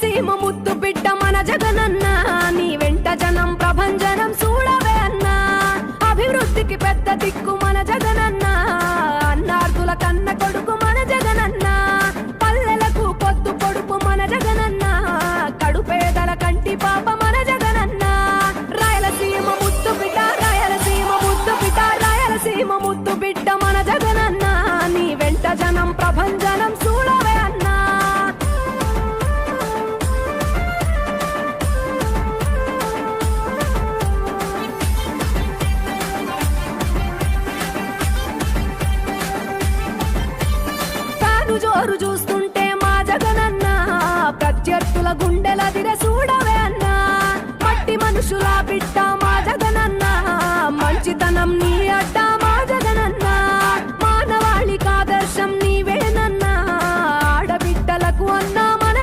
రాయలసీమ ముద్దు బిడ్డ మన జగనన్న నీ వెంట జనం ప్రభంజనం చూడవే అన్నా అభివృద్ధికి పెద్ద దిక్కు మన జగనన్న అన్నార్థుల కన్న కొడుకు మన జగనన్న పల్లెలకు పొద్దు పొడుపు మన జగనన్న కడుపేదల కంటి పాప మన జగనన్న రాయలసీమ ముద్దు బిడ్డ రాయలసీమ ముద్దు బిడ్డ రాయలసీమ ముద్దు బిడ్డ మన జగనన్న నీ వెంట జనం ప్రభంజనం చూడవే అన్నా జోరు చూస్తుంటే మా జగనన్న ప్రత్యర్థుల గుండెల దిర చూడవే అన్నా మట్టి మనుషుల బిడ్డ